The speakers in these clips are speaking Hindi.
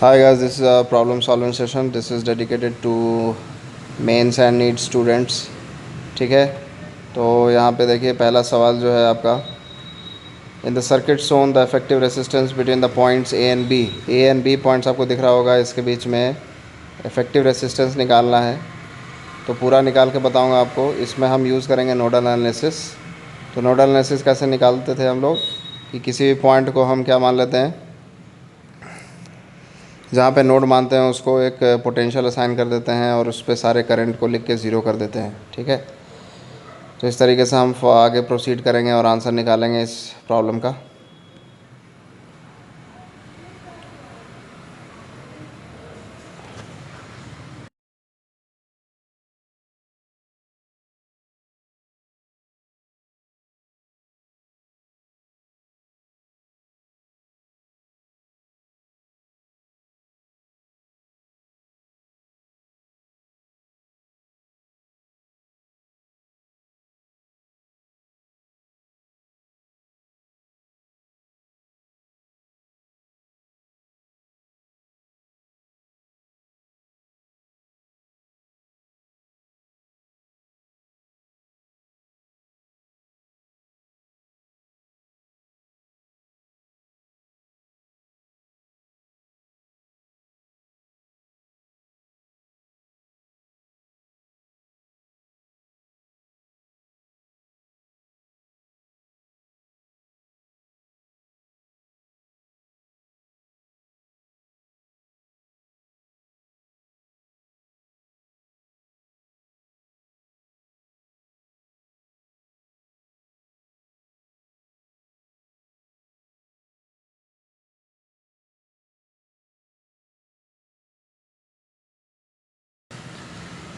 Hi guys, this is a problem solving session. This is dedicated to mains and NEET students. ठीक है, तो यहाँ पे देखिए पहला सवाल जो है आपका, in the circuit shown the effective resistance between the points A and B points आपको दिख रहा होगा. इसके बीच में इफेक्टिव रेसिस्टेंस निकालना है. तो पूरा निकाल के बताऊँगा आपको. इसमें हम यूज़ करेंगे नोडल एनालिसिस. तो नोडल एनालिसिस कैसे निकालते थे हम लोग कि किसी भी पॉइंट को हम क्या मान लेते हैं, जहाँ पे नोड मानते हैं उसको एक पोटेंशियल असाइन कर देते हैं और उस पर सारे करंट को लिख के ज़ीरो कर देते हैं. ठीक है, तो इस तरीके से हम आगे प्रोसीड करेंगे और आंसर निकालेंगे इस प्रॉब्लम का.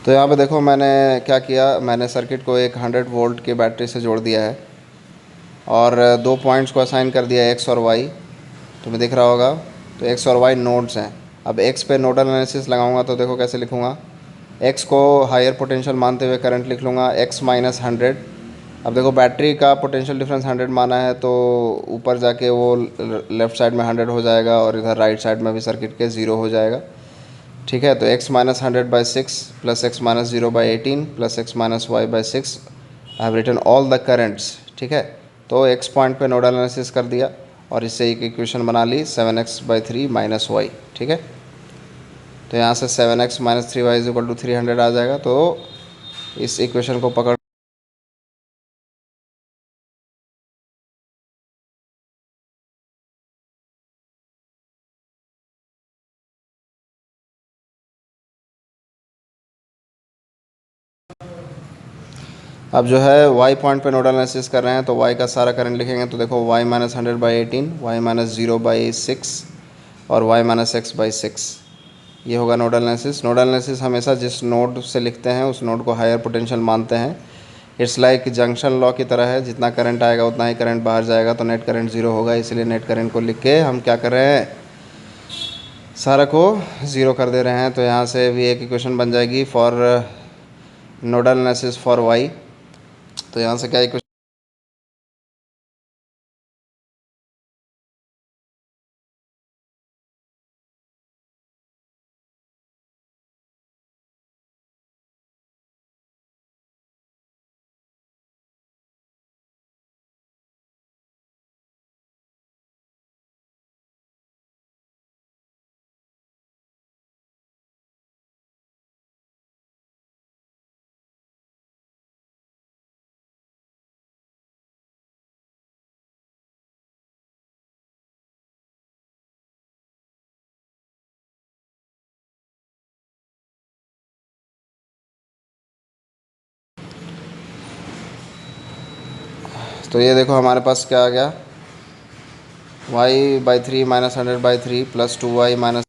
तो यहाँ पे देखो मैंने क्या किया, मैंने सर्किट को एक 100 वोल्ट की बैटरी से जोड़ दिया है और दो पॉइंट्स को असाइन कर दिया एक्स और वाई. तुम्हें दिख रहा होगा. तो एक्स और वाई नोड्स हैं. अब एक्स पे नोडल एनालिसिस लगाऊंगा तो देखो कैसे लिखूँगा. एक्स को हायर पोटेंशियल मानते हुए करंट लिख लूँगा एक्स माइनस 100. अब देखो बैटरी का पोटेंशियल डिफरेंस 100 माना है तो ऊपर जाके वो लेफ़्ट साइड में 100 हो जाएगा और इधर राइट साइड में भी सर्किट के 0 हो जाएगा. ठीक है, तो x minus 100/6 plus X minus 0/18 plus X minus Y by 6. I have written all the currents. ठीक है, तो x पॉइंट पे नोडल एनालिसिस कर दिया और इससे एक इक्वेशन बना ली 7x/3 माइनस वाई. ठीक है, तो यहाँ से 7x minus 3y is equal to 300 आ जाएगा. तो इस इक्वेशन को पकड़. अब जो है y पॉइंट पे नोडल एनालिसिस कर रहे हैं तो y का सारा करंट लिखेंगे. तो देखो y माइनस 100/18, y माइनस 0/6 और y माइनस x/6. ये होगा नोडल एनालिसिस. नोडल एनालिसिस हमेशा जिस नोड से लिखते हैं उस नोड को हायर पोटेंशियल मानते हैं. इट्स लाइक जंक्शन लॉ की तरह है, जितना करंट आएगा उतना ही करंट बाहर जाएगा, तो नेट करंट 0 होगा. इसलिए नेट करंट को लिख के हम क्या कर रहे हैं, सारा को 0 कर दे रहे हैं. तो यहाँ से भी एक इक्वेशन बन जाएगी for nodal analysis for Y. तो यहाँ से क्या इक्वेशन. तो ये देखो हमारे पास क्या आ गया, y/3 minus 100/3 plus 2y minus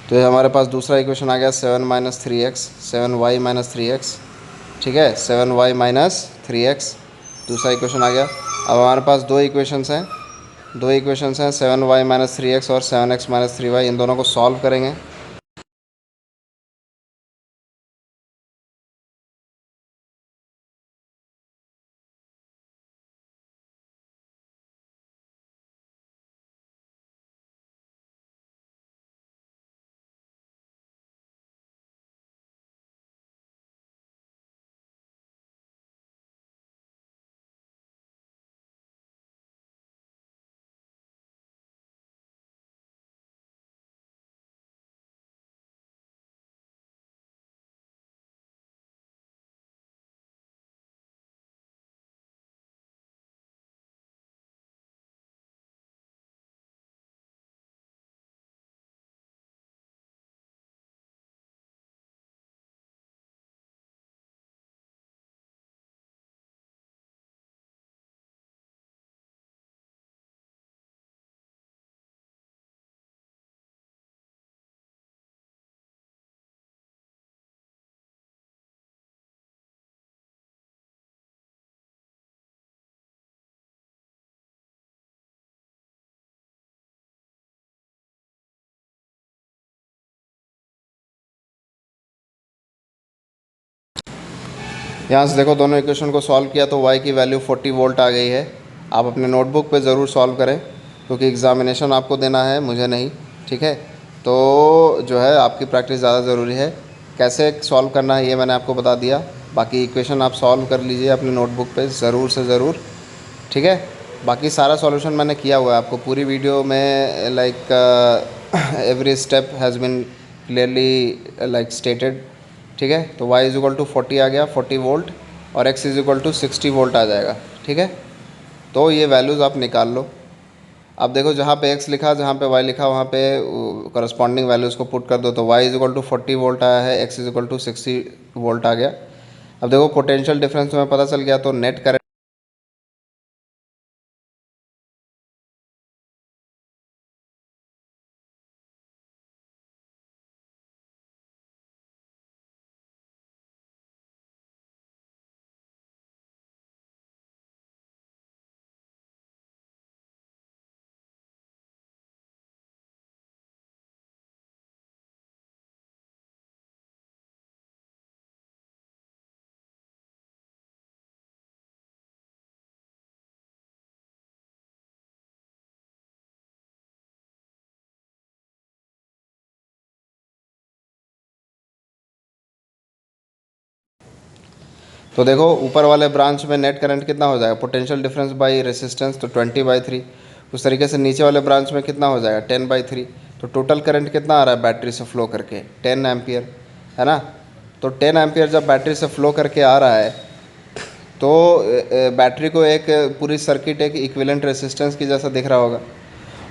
तो ये हमारे पास दूसरा इक्वेशन आ गया 7 - 3x, 7y - 3x, ठीक है, 7y - 3x दूसरा इक्वेशन आ गया। अब हमारे पास दो इक्वेशंस हैं, 7y - 3x और 7x - 3y, इन दोनों को सॉल्व करेंगे। यहाँ से देखो दोनों इक्वेशन को सॉल्व किया तो y की वैल्यू 40 वोल्ट आ गई है। आप अपने नोटबुक पे ज़रूर सॉल्व करें, क्योंकि एग्ज़ामिनेशन आपको देना है, मुझे नहीं, ठीक है। तो जो है आपकी प्रैक्टिस ज़्यादा ज़रूरी है। कैसे सॉल्व करना है ये मैंने आपको बता दिया, बाकी इक्वेशन आप सॉल्व कर लीजिए अपने नोटबुक पे ज़रूर से ज़रूर, ठीक है। बाकी सारा सॉल्यूशन मैंने किया हुआ है, आपको पूरी वीडियो में like every step has been clearly like stated, ठीक है। तो y = 40 आ गया, 40 वोल्ट, और x = 60 वोल्ट आ जाएगा, ठीक है। तो ये वैल्यूज़ आप निकाल लो। अब देखो जहाँ पे x लिखा, जहाँ पे y लिखा, वहाँ पे करस्पॉन्डिंग वैल्यूज़ को पुट कर दो। तो y = 40 वोल्ट आया है, x = 60 वोल्ट आ गया। अब देखो पोटेंशियल डिफरेंस तुम्हें पता चल गया, तो नेट करेंट तो देखो ऊपर वाले ब्रांच में नेट करंट कितना हो जाएगा, पोटेंशियल डिफरेंस बाई रेसिस्टेंस, तो 20/3। उस तरीके से नीचे वाले ब्रांच में कितना हो जाएगा, 10/3। तो टोटल करंट कितना आ रहा है बैटरी से फ़्लो करके, 10 एम्पियर, है ना। तो 10 एम्पियर जब बैटरी से फ़्लो करके आ रहा है, तो बैटरी को एक पूरी सर्किट एक इक्विवेलेंट रेसिस्टेंस की जैसा दिख रहा होगा,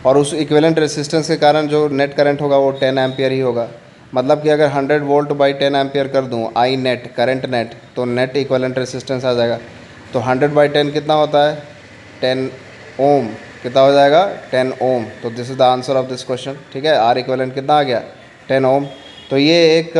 और उस इक्विवेलेंट रेसिस्टेंस के कारण जो नेट करंट होगा वो 10 एम्पियर ही होगा। मतलब कि अगर 100 वोल्ट बाई 10 एम्पियर कर दूँ आई नेट, करंट नेट, तो नेट इक्विवेलेंट रेसिस्टेंस आ जाएगा। तो 100/10 कितना होता है, 10 ओम, कितना हो जाएगा, 10 ओम। तो this is the answer of this question, ठीक है। आर इक्विवेलेंट कितना आ गया, 10 ओम। तो ये एक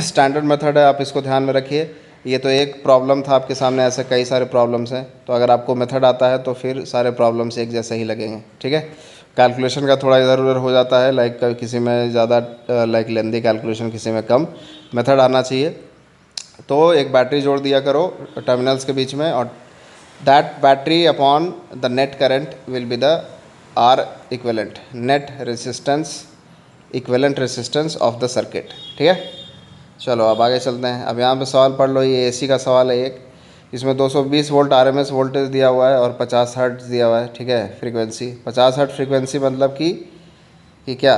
स्टैंडर्ड मेथड है, आप इसको ध्यान में रखिए। ये तो एक प्रॉब्लम था आपके सामने, ऐसे कई सारे प्रॉब्लम्स हैं, तो अगर आपको मेथड आता है तो फिर सारे प्रॉब्लम्स एक जैसे ही लगेंगे, ठीक है। कैलकुलेशन का थोड़ा इधर उधर हो जाता है, लाइक किसी में ज़्यादा लाइक लेंदी कैलकुलेशन, किसी में कम, मेथड आना चाहिए। तो एक बैटरी जोड़ दिया करो टर्मिनल्स के बीच में, और that battery upon the net current will be the R equivalent, net resistance, equivalent resistance of the circuit, ठीक है। चलो अब आगे चलते हैं। अब यहाँ पे सवाल पढ़ लो, ये एसी का सवाल है एक। इसमें 220 वोल्ट आरएमएस वोल्टेज दिया हुआ है और 50 हर्ट्ज दिया हुआ है, ठीक है। फ्रीक्वेंसी 50 हर्ट्ज फ्रीक्वेंसी, मतलब कि क्या,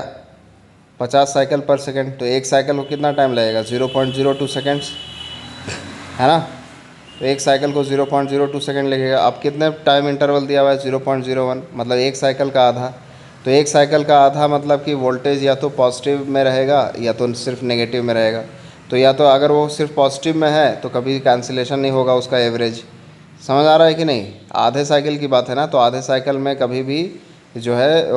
50 साइकिल पर सेकंड। तो एक साइकिल को कितना टाइम लगेगा, 0.02 सेकेंड्स, है ना। तो एक साइकिल को 0.02 सेकेंड लगेगा। अब कितने टाइम इंटरवल दिया हुआ है, 0.01, मतलब एक साइकिल का आधा। तो एक साइकिल का आधा मतलब कि वोल्टेज या तो पॉजिटिव में रहेगा या तो सिर्फ नेगेटिव में रहेगा। तो या तो अगर वो सिर्फ पॉजिटिव में है तो कभी कैंसिलेशन नहीं होगा उसका एवरेज, समझ आ रहा है कि नहीं। आधे साइकिल की बात है ना, तो आधे साइकिल में कभी भी जो है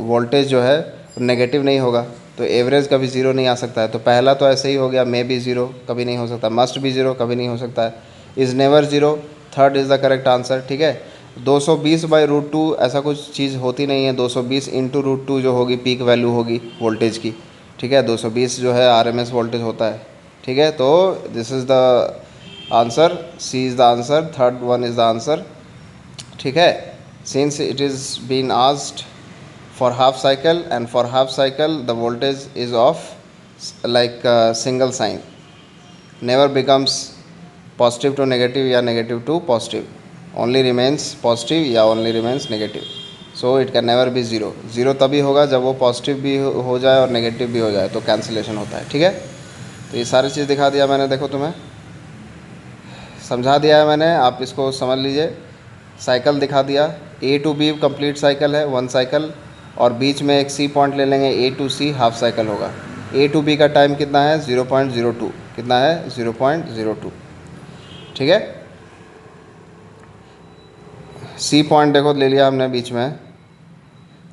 वोल्टेज जो है नेगेटिव नहीं होगा। तो एवरेज कभी ज़ीरो नहीं आ सकता है। तो पहला तो ऐसे ही हो गया, मे बी ज़ीरो, कभी नहीं हो सकता, मस्ट बी ज़ीरो, कभी नहीं हो सकता है, is never zero, third is the correct answer. ठीक है, 220/√2 ऐसा कुछ चीज़ होती नहीं है, 220 इंटू √2 जो होगी पीक वैल्यू होगी वोल्टेज की। ठीक है, 220 जो है RMS वोल्टेज होता है। ठीक है, तो this is the answer, C is the answer, third one is the answer. ठीक है, since it is been asked for half cycle, and for half cycle the voltage is of like single sign, never becomes positive to negative या negative to positive, only remains positive या only remains negative, so it can never be zero। Zero तभी होगा जब वो पॉजिटिव भी हो जाए और नेगेटिव भी हो जाए, तो कैंसिलेशन होता है। ठीक है, तो ये सारी चीज़ दिखा दिया मैंने, देखो तुम्हें समझा दिया है मैंने, आप इसको समझ लीजिए। साइकिल दिखा दिया, A to B complete cycle है, वन साइकिल, और बीच में एक सी पॉइंट ले लेंगे, A to C half cycle होगा। A to B का टाइम कितना है, 0.02, कितना है 0.02। ठीक है, सी पॉइंट देखो ले लिया हमने बीच में,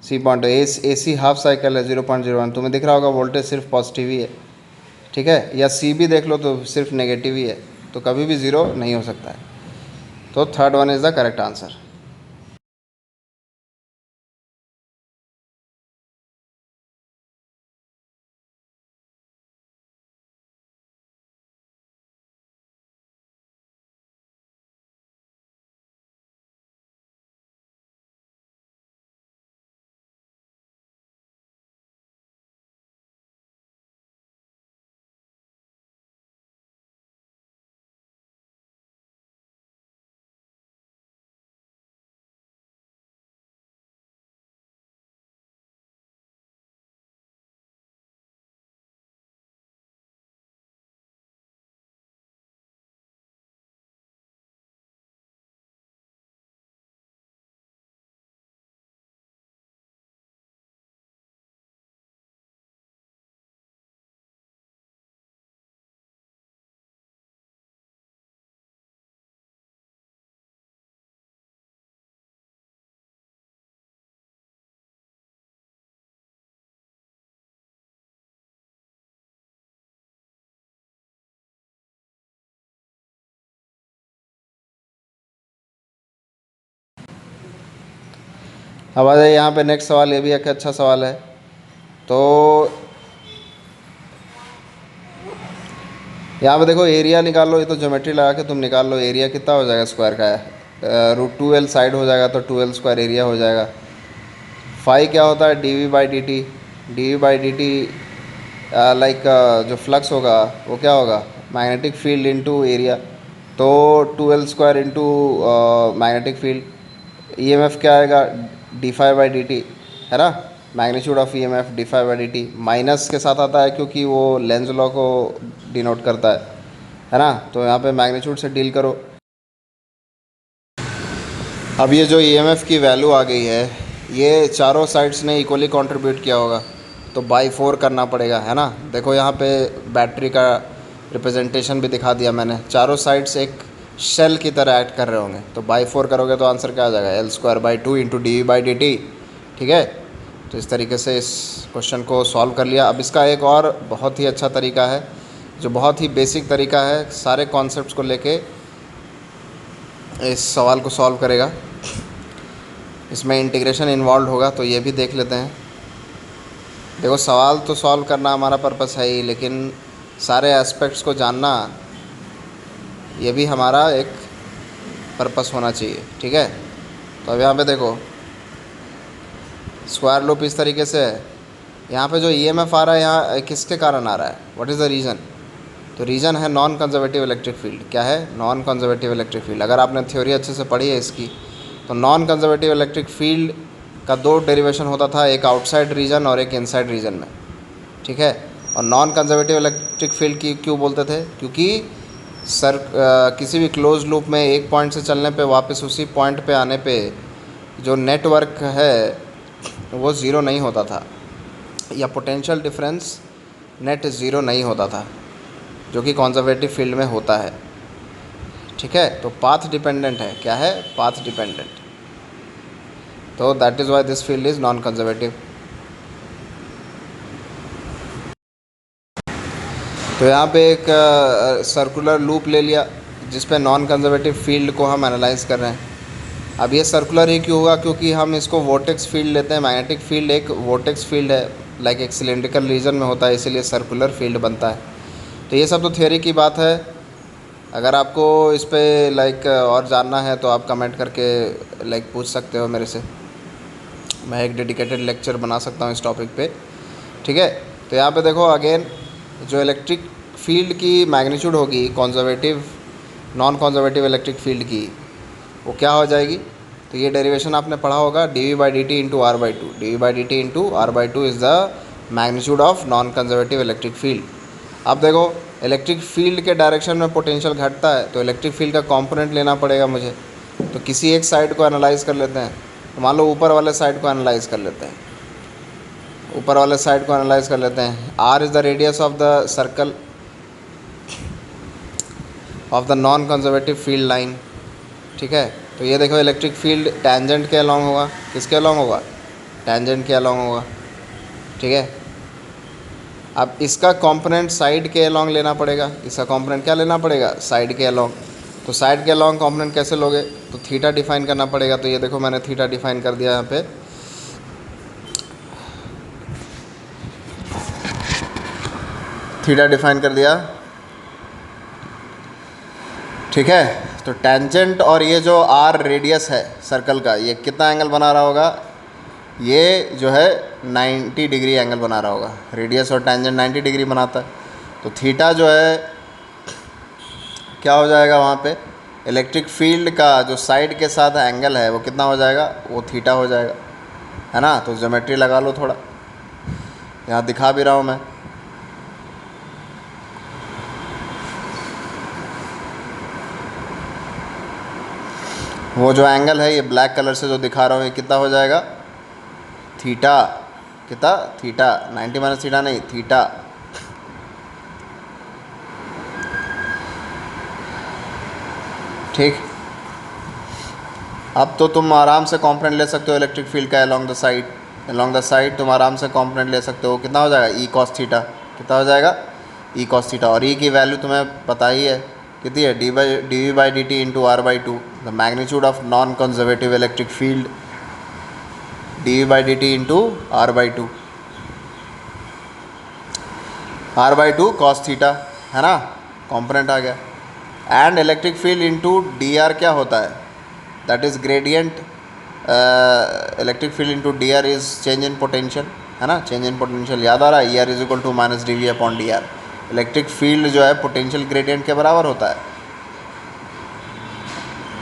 C point A C half cycle है 0.01, तुम्हें दिख रहा होगा वोल्टेज सिर्फ पॉजिटिव ही है। ठीक है, या सी भी देख लो तो सिर्फ नेगेटिव ही है, तो कभी भी ज़ीरो नहीं हो सकता है। तो third one is the correct answer. अब आ जाइए यहाँ पे, नेक्स्ट सवाल, ये भी एक अच्छा सवाल है। तो यहाँ पे देखो एरिया निकाल लो, ये तो ज्योमेट्री लगा के तुम निकाल लो, एरिया कितना हो जाएगा स्क्वायर का है, √2l साइड हो जाएगा तो 2l स्क्वायर एरिया हो जाएगा। फाई क्या होता है, dv/dt, dv/dt लाइक जो फ्लक्स होगा वो क्या होगा, मैग्नेटिक फील्ड इनटू एरिया, तो 2l square into magnetic field. EMF क्या आएगा, d∅/dt, है ना, magnitude of EMF d∅/dt, minus के साथ आता है क्योंकि वो लेंज लॉ को डिनोट करता है ना, तो यहाँ पे मैग्नीट्यूड से डील करो। अब ये जो ईएमएफ की वैल्यू आ गई है, ये चारों साइड्स ने इक्वली कंट्रीब्यूट किया होगा, तो बाई 4 करना पड़ेगा, है ना। देखो यहाँ पे बैटरी का रिप्रेजेंटेशन भी दिखा दिया मैंने, चारों साइड्स एक शेल की तरह एक्ट कर रहे होंगे, तो बाई 4 करोगे तो आंसर क्या आ जाएगा, L²/2 इंटू dv/dt। ठीक है, तो इस तरीके से इस क्वेश्चन को सॉल्व कर लिया। अब इसका एक और बहुत ही अच्छा तरीका है, जो बहुत ही बेसिक तरीका है, सारे कॉन्सेप्ट्स को लेके इस सवाल को सॉल्व करेगा, इसमें इंटीग्रेशन इन्वॉल्व होगा, तो ये भी देख लेते हैं। देखो सवाल तो सॉल्व करना हमारा पर्पस है ही, लेकिन सारे एस्पेक्ट्स को जानना ये भी हमारा एक पर्पस होना चाहिए। ठीक है, तो अब यहाँ पे देखो स्क्वायर लूप इस तरीके से है, यहाँ पे जो ईएमएफ आ रहा है यहाँ किसके कारण आ रहा है, व्हाट इज़ द रीज़न, तो रीज़न है नॉन कंजर्वेटिव इलेक्ट्रिक फील्ड। क्या है, नॉन कंजर्वेटिव इलेक्ट्रिक फील्ड। अगर आपने थ्योरी अच्छे से पढ़ी है इसकी, तो नॉन कंजर्वेटिव इलेक्ट्रिक फील्ड का दो डेरिवेशन होता था, एक आउटसाइड रीजन और एक इनसाइड रीजन में। ठीक है, और नॉन कंजर्वेटिव इलेक्ट्रिक फील्ड की क्यों बोलते थे, क्योंकि किसी भी क्लोज लूप में एक पॉइंट से चलने पे वापस उसी पॉइंट पे आने पे जो नेटवर्क है वो ज़ीरो नहीं होता था, या पोटेंशियल डिफरेंस नेट ज़ीरो नहीं होता था, जो कि कंजर्वेटिव फील्ड में होता है। ठीक है, तो पाथ डिपेंडेंट है, क्या है, पाथ डिपेंडेंट, तो that is why this field is non conservative. तो यहाँ पे एक सर्कुलर लूप ले लिया जिस पे नॉन कंजर्वेटिव फील्ड को हम एनालाइज कर रहे हैं। अब ये सर्कुलर ही क्यों होगा, क्योंकि हम इसको वोर्टेक्स फील्ड लेते हैं। मैग्नेटिक फील्ड एक वोर्टेक्स फील्ड है, लाइक एक सिलेंड्रिकल रीजन में होता है, इसीलिए सर्कुलर फील्ड बनता है। तो ये सब तो थियोरी की बात है। अगर आपको इस पे लाइक और जानना है तो आप कमेंट करके लाइक पूछ सकते हो मेरे से। मैं एक डेडिकेटेड लेक्चर बना सकता हूँ इस टॉपिक पे, ठीक है। तो यहाँ पे देखो अगेन, जो इलेक्ट्रिक फील्ड की मैग्नीट्यूड होगी conservative non conservative electric field की, वो क्या हो जाएगी। तो ये डेरिवेशन आपने पढ़ा होगा, dv/dt into R by two. dv/dt into R by two is the magnitude of non conservative electric field. अब देखो, इलेक्ट्रिक फील्ड के डायरेक्शन में पोटेंशियल घटता है तो इलेक्ट्रिक फील्ड का कंपोनेंट लेना पड़ेगा मुझे। तो किसी एक साइड को एनालाइज कर लेते हैं। तो मान लो ऊपर वाले साइड को एनालाइज कर लेते हैं। ऊपर वाले साइड को एनालाइज कर लेते हैं। r is the radius of the circle of the non conservative field line, ठीक है। तो ये देखो, इलेक्ट्रिक फील्ड टेंजेंट के अलोंग होगा। किसके अलोंग होगा? टेंजेंट के अलोंग होगा, ठीक है। अब इसका कंपोनेंट साइड के अलोंग लेना पड़ेगा। इसका कंपोनेंट क्या लेना पड़ेगा? साइड के अलोंग। तो साइड के अलोंग कंपोनेंट कैसे लोगे? तो थीटा डिफाइन करना पड़ेगा। तो ये देखो, मैंने थीटा डिफाइन कर दिया यहाँ पे। थीटा डिफाइन कर दिया, ठीक है। तो टेंजेंट और ये जो आर रेडियस है सर्कल का, ये कितना एंगल बना रहा होगा? ये जो है 90 डिग्री एंगल बना रहा होगा। रेडियस और टेंजेंट 90 डिग्री बनाता है। तो थीटा जो है क्या हो जाएगा वहाँ पे? इलेक्ट्रिक फील्ड का जो साइड के साथ एंगल है वो कितना हो जाएगा? वो थीटा हो जाएगा, है ना। तो ज्योमेट्री लगा लो थोड़ा, यहाँ दिखा भी रहा हूँ मैं। वो जो एंगल है ये ब्लैक कलर से जो दिखा रहा हूँ, ये कितना हो जाएगा? थीटा। कितना? थीटा। 90 माइनस थीटा नहीं, थीटा। ठीक। अब तो तुम आराम से कॉम्पोनेंट ले सकते हो इलेक्ट्रिक फील्ड का along the side. Along the side तुम आराम से कॉम्पोनेंट ले सकते हो। कितना हो जाएगा? E cos theta. कितना हो जाएगा? E cos theta. और ई की वैल्यू तुम्हें पता ही है कितनी है? dv/dt into R by two, the magnitude of non conservative electric field. dv/dt into R by two, R by two cos theta, है ना। कॉम्पोनेंट आ गया। And electric field into D R क्या होता है? That is gradient. Electric field into D R is change in potential, है ना। चेंज इन पोटेंशियल याद आ रहा है? E R is equal to minus D V upon D R. Electric field जो है पोटेंशियल ग्रेडियंट के बराबर होता है।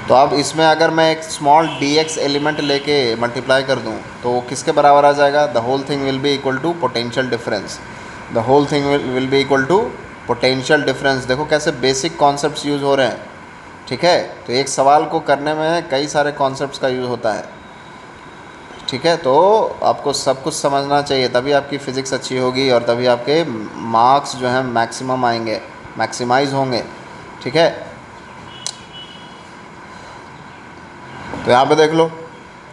तो अब इसमें अगर मैं एक स्मॉल डी एक्स एलिमेंट लेके मल्टीप्लाई कर दूं तो वो किसके बराबर आ जाएगा? The whole thing will be equal to potential difference. The whole thing will be equal to potential difference. देखो कैसे बेसिक कॉन्सेप्ट्स यूज़ हो रहे हैं, ठीक है। तो एक सवाल को करने में कई सारे कॉन्सेप्ट्स का यूज़ होता है, ठीक है। तो आपको सब कुछ समझना चाहिए, तभी आपकी फ़िज़िक्स अच्छी होगी और तभी आपके मार्क्स जो हैं मैक्सिमम आएंगे, मैक्सिमाइज होंगे, ठीक है। तो यहाँ पे देख लो।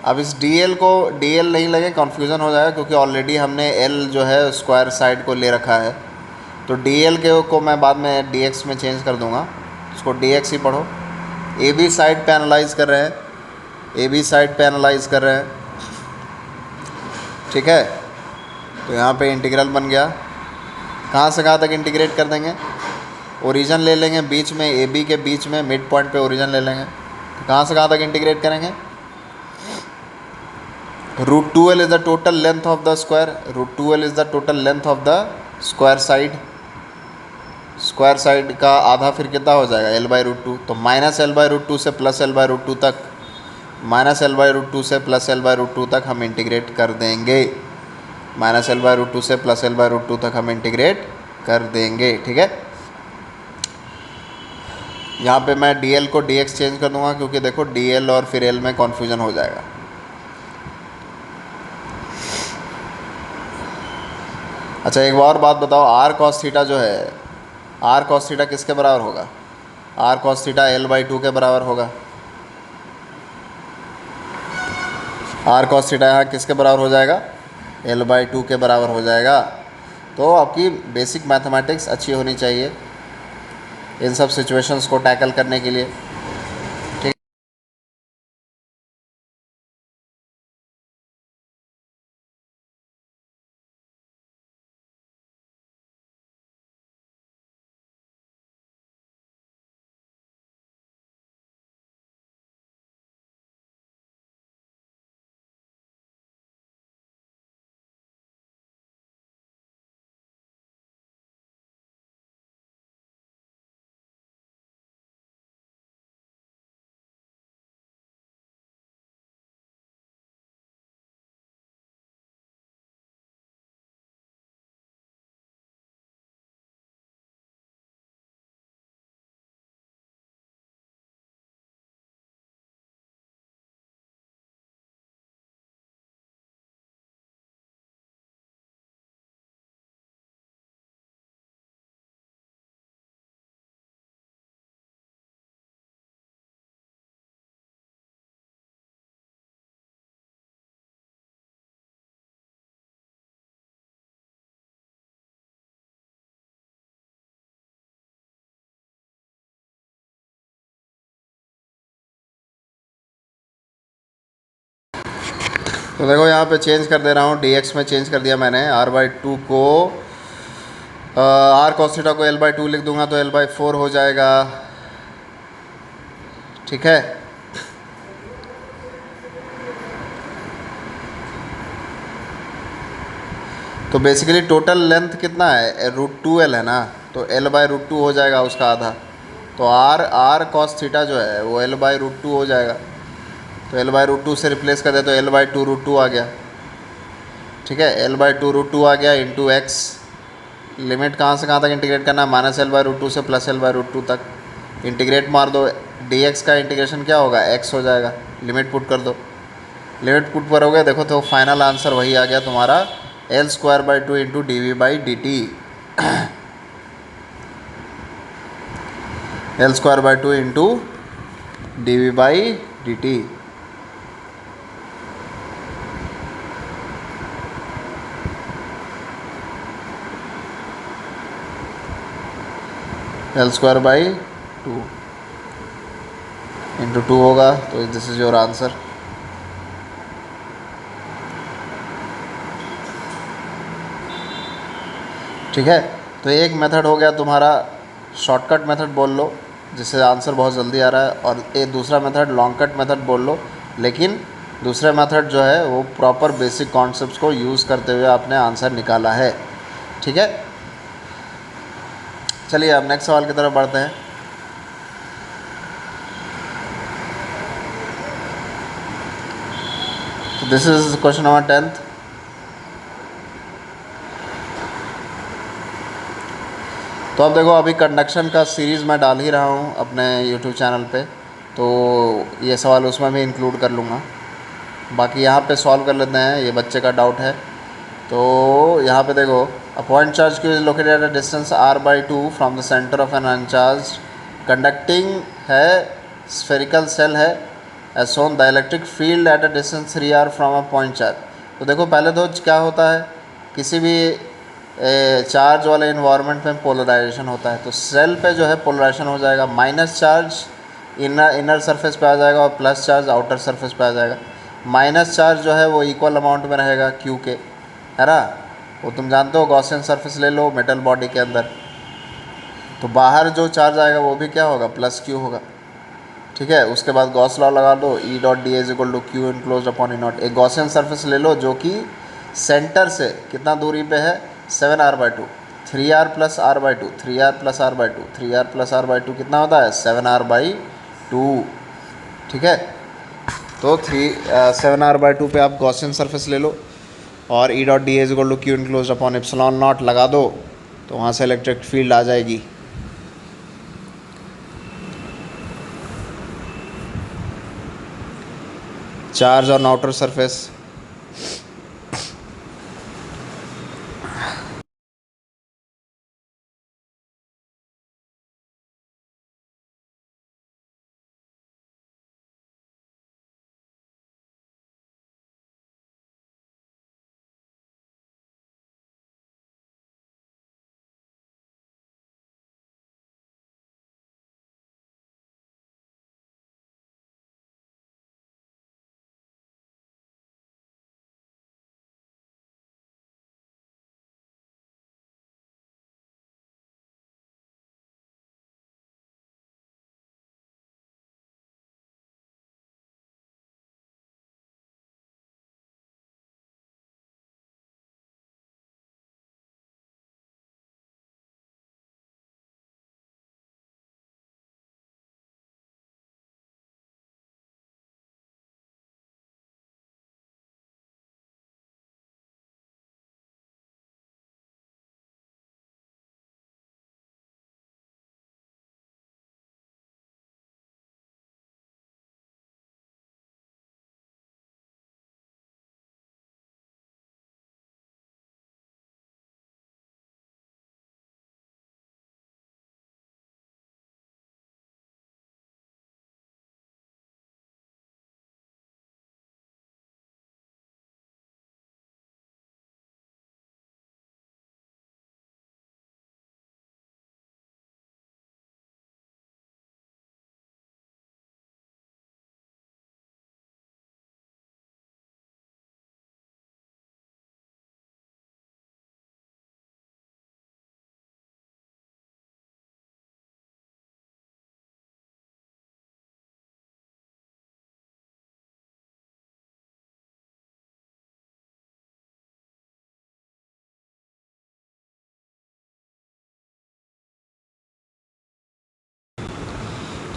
अब इस dl को dl नहीं लगे, कन्फ्यूज़न हो जाएगा, क्योंकि ऑलरेडी हमने l जो है स्क्वायर साइड को ले रखा है। तो dl को मैं बाद में dx में चेंज कर दूँगा, उसको dx ही पढ़ो। ए बी साइड पे एनालाइज कर रहे हैं, ए बी साइड पे एनालाइज कर रहे हैं, ठीक है। तो यहाँ पे इंटीग्रल बन गया। कहाँ से कहाँ तक इंटीग्रेट कर देंगे? ओरिजिन ले लेंगे बीच में, ए बी के बीच में मिड पॉइंट पे ओरिजिन ले लेंगे। तो कहाँ से कहाँ तक इंटीग्रेट करेंगे? √2l is the total length of the square. √2l is the total length of the square side. Square side का आधा फिर कितना हो जाएगा? l/√2। तो -l/√2 से +l/√2 तक, -l/√2 से +l/√2 तक हम इंटीग्रेट कर देंगे। -l/√2 से +l/√2 तक हम इंटीग्रेट कर देंगे, ठीक है। यहाँ पे मैं dl को dx चेंज कर दूंगा, क्योंकि देखो dl और फिर l में कन्फ्यूजन हो जाएगा। अच्छा, एक और बात बताओ, r cos थीटा जो है, r cos थीटा किसके बराबर होगा? r cos थीटा l/2 के बराबर होगा। r cos थीटा यहाँ किसके बराबर हो जाएगा? l/2 के बराबर हो जाएगा। तो आपकी बेसिक मैथमेटिक्स अच्छी होनी चाहिए इन सब सिचुएशंस को टैकल करने के लिए। ठीक। तो देखो यहाँ पे चेंज कर दे रहा हूँ, dx में चेंज कर दिया मैंने। r/2 को r cos थीटा को l/2 लिख दूंगा तो l/4 हो जाएगा। ठीक है। तो बेसिकली टोटल लेंथ कितना है, √2l है ना, तो l/√2 हो जाएगा उसका आधा। तो r cos थीटा जो है वो l/√2 हो जाएगा। तो l/√2 से रिप्लेस कर दे तो l/2√2 आ गया। ठीक है, l/2√2 आ गया इंटू एक्स। लिमिट कहाँ से कहाँ तक इंटीग्रेट करना है, -l/√2 से +l/√2 तक। इंटीग्रेट मार दो, dx का इंटीग्रेशन क्या होगा, x हो जाएगा। लिमिट पुट कर दो, लिमिट पुट करोगे देखो तो फाइनल आंसर वही आ गया तुम्हारा, l² 2 into dv/dt। l² 2 into dv/dt। l²/2 into 2 होगा, तो दिस इज़ योर आंसर। ठीक है, तो एक मेथड हो गया तुम्हारा, शॉर्टकट मेथड बोल लो जिससे आंसर बहुत जल्दी आ रहा है, और एक दूसरा मेथड लॉन्ग कट मेथड बोल लो, लेकिन दूसरा मेथड जो है वो प्रॉपर बेसिक कॉन्सेप्ट्स को यूज़ करते हुए आपने आंसर निकाला है। ठीक है, चलिए अब नेक्स्ट सवाल की तरफ बढ़ते हैं। तो this is question number 10th। तो अब देखो, अभी कंडक्शन का सीरीज़ मैं डाल ही रहा हूँ अपने यूट्यूब चैनल पे, तो ये सवाल उसमें भी इंक्लूड कर लूँगा। बाकी यहाँ पे सॉल्व कर लेते हैं, ये बच्चे का डाउट है। तो यहाँ पे देखो, a point charge Q is located at a distance r/2 from the centre of an uncharged conducting है स्फेरिकल सेल है as shown the electric field at a distance 3r from a point charge. तो देखो पहले तो क्या होता है, किसी भी चार्ज वाले इन्वायरमेंट में पोलराइजेशन होता है। तो सेल पे जो है पोलराइजेशन हो जाएगा, माइनस चार्ज इनर सरफेस पे आ जाएगा और प्लस चार्ज आउटर सरफेस पे आ जाएगा। माइनस चार्ज जो है वो इक्वल अमाउंट में रहेगा क्यू के, है ना। वो तुम जानते हो, गॉसियन सरफेस ले लो मेटल बॉडी के अंदर, तो बाहर जो चार्ज आएगा वो भी क्या होगा, प्लस क्यू होगा। ठीक है, उसके बाद गॉस लॉ लगा दो, E.D is equal to Q enclose upon E0। एक गॉसियन सरफेस ले लो जो कि सेंटर से कितना दूरी पे है, 7r/2, 3r plus r/2, 3r plus r/2, 3r plus r/2 कितना होता है, 7r/2। ठीक है, तो 7r/2 पे आप गॉसियन सरफेस ले लो और E.D is equal to Q enclose upon ε0 लगा दो, तो वहाँ से इलेक्ट्रिक फील्ड आ जाएगी। चार्ज ऑन आउटर सरफेस,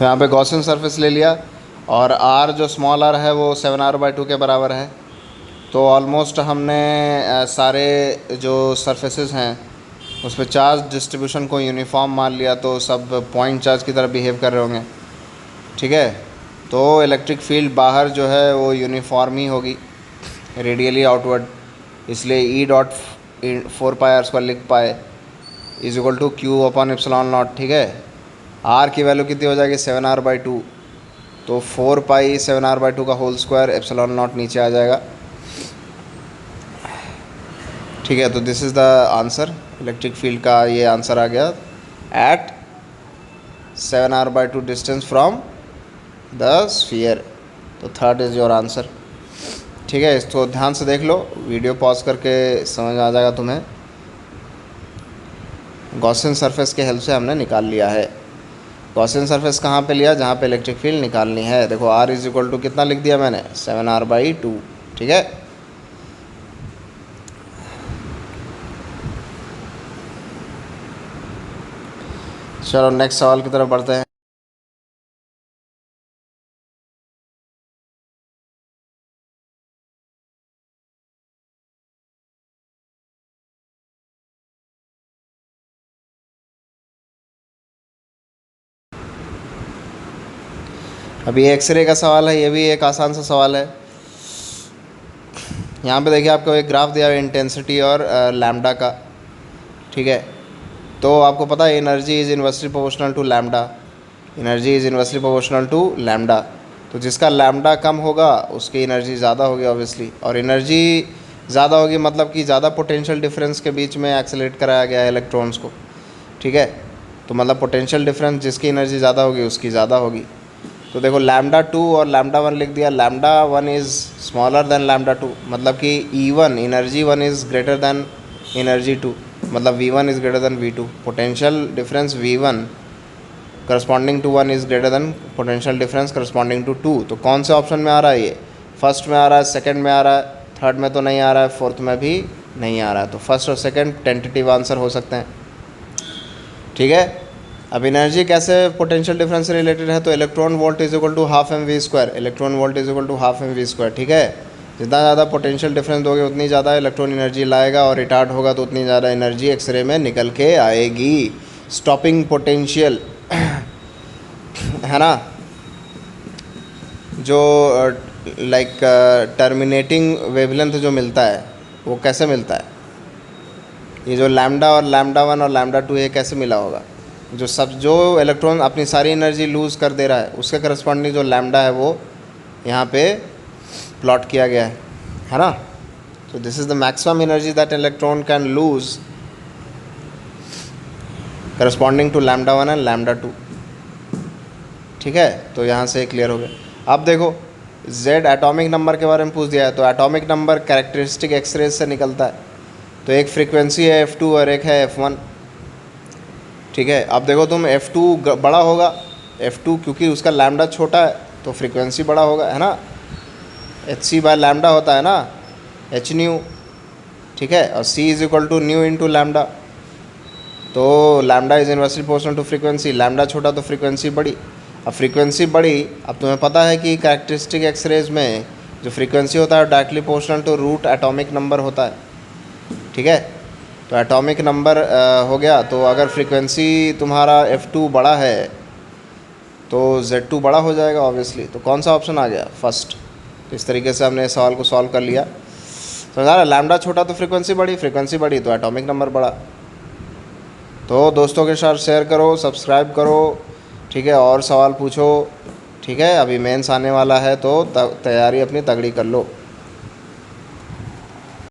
यहाँ पे गॉसियन सरफेस ले लिया और आर जो स्मॉल आर है वो 7r/2 के बराबर है। तो ऑलमोस्ट हमने सारे जो सरफेसेस हैं उस पर चार्ज डिस्ट्रीब्यूशन को यूनिफॉर्म मान लिया, तो सब पॉइंट चार्ज की तरह बिहेव कर रहे होंगे। ठीक है, तो इलेक्ट्रिक फील्ड बाहर जो है वो यूनिफॉर्म ही होगी, रेडियली आउटवर्ड, इसलिए ई डॉट 4πr² लिख पाए इज इक्वल टू Q/ε0। ठीक है, आर की वैल्यू कितनी हो जाएगी 7r/2, तो 4π 7r/2 का होल स्क्वायर ε0 नीचे आ जाएगा। ठीक है, तो this is the answer, electric field का ये आंसर आ गया at 7r/2 distance from the sphere. तो थर्ड इज़ योर आंसर। ठीक है, इसको ध्यान से देख लो, वीडियो पॉज करके समझ आ जाएगा तुम्हें। गॉसियन सरफेस के हेल्प से हमने निकाल लिया है। गॉसियन सरफेस कहाँ पे लिया, जहाँ पे इलेक्ट्रिक फील्ड निकालनी है। देखो r इज इक्वल टू कितना लिख दिया मैंने 7r/2। ठीक है, चलो नेक्स्ट सवाल की तरफ बढ़ते हैं। अभी एक्सरे का सवाल है, ये भी एक आसान सा सवाल है। यहाँ पे देखिए आपको एक ग्राफ दिया है इंटेंसिटी और लैम्डा का। ठीक है, तो आपको पता है energy is inversely proportional to lambda, energy is inversely proportional to lambda. तो जिसका लैम्डा कम होगा उसकी एनर्जी ज़्यादा होगी ऑब्वियसली, और एनर्जी ज़्यादा होगी मतलब कि ज़्यादा पोटेंशियल डिफरेंस के बीच में एक्सेलरेट कराया गया है इलेक्ट्रॉन्स को। ठीक है, तो मतलब पोटेंशियल डिफरेंस जिसकी एनर्जी ज़्यादा होगी उसकी ज़्यादा होगी। तो देखो λ2 और λ1 लिख दिया, λ1 इज़ स्मॉलर देन λ2, मतलब कि E1 energy 1 is greater than energy 2, मतलब V1 is greater than V2। Potential difference V1 corresponding to 1 is greater than potential difference corresponding to 2। तो कौन से ऑप्शन में आ रहा है ये, फर्स्ट में आ रहा है, सेकंड में आ रहा है, थर्ड में तो नहीं आ रहा है, फोर्थ में भी नहीं आ रहा है। तो फर्स्ट और सेकंड टेंटेटिव आंसर हो सकते हैं। ठीक है, अब एनर्जी कैसे पोटेंशियल डिफरेंस से रिलेटेड है, तो electron volt is equal to half mv², electron volt is equal to half mv²। ठीक है, जितना ज़्यादा पोटेंशियल डिफरेंस दोगे उतनी ज़्यादा इलेक्ट्रॉन एनर्जी लाएगा, और रिटार्ड होगा तो उतनी ज़्यादा एनर्जी एक्सरे में निकल के आएगी। स्टॉपिंग पोटेंशियल है ना, जो लाइक टर्मिनेटिंग वेवलेंथ जो मिलता है वो कैसे मिलता है, ये जो लैम्डा और λ1 और λ2 ये कैसे मिला होगा, जो इलेक्ट्रॉन अपनी सारी एनर्जी लूज़ कर दे रहा है उसके करस्पॉन्डिंग जो लैम्डा है वो यहाँ पे प्लॉट किया गया है ना। तो this is the maximum energy that electron can lose corresponding to λ1 and λ2। ठीक है, तो यहाँ से क्लियर हो गया। अब देखो Z एटॉमिक नंबर के बारे में पूछ दिया है, तो एटॉमिक नंबर कैरेक्टरिस्टिक एक्सरेज से निकलता है। तो एक फ्रीक्वेंसी है F2 और एक है F1। ठीक है, अब देखो तुम F2 बड़ा होगा, F2 क्योंकि उसका लैम्डा छोटा है तो फ्रीक्वेंसी बड़ा होगा, है ना, hc/λ होता है ना, h न्यू। ठीक है, और c is equal to nu into lambda. तो lambda is inversely proportional to frequency, lambda छोटा तो फ्रीक्वेंसी बड़ी। अब फ्रीक्वेंसी बड़ी, अब तुम्हें पता है कि कैरेक्टरिस्टिक एक्सरेज में जो फ्रीक्वेंसी होता है directly proportional to root atomic number होता है। ठीक है, तो एटॉमिक नंबर हो गया। तो अगर फ्रीक्वेंसी तुम्हारा F2 बड़ा है तो Z2 बड़ा हो जाएगा ऑब्वियसली। तो कौन सा ऑप्शन आ गया, फर्स्ट। तो इस तरीके से हमने सवाल को सॉल्व कर लिया। समझा रहा, लैम्डा छोटा तो फ्रीक्वेंसी बड़ी तो एटॉमिक नंबर बड़ा। तो दोस्तों के साथ शेयर करो, सब्सक्राइब करो। ठीक है, और सवाल पूछो। ठीक है, अभी मेंस आने वाला है तो तैयारी अपनी तगड़ी कर लो।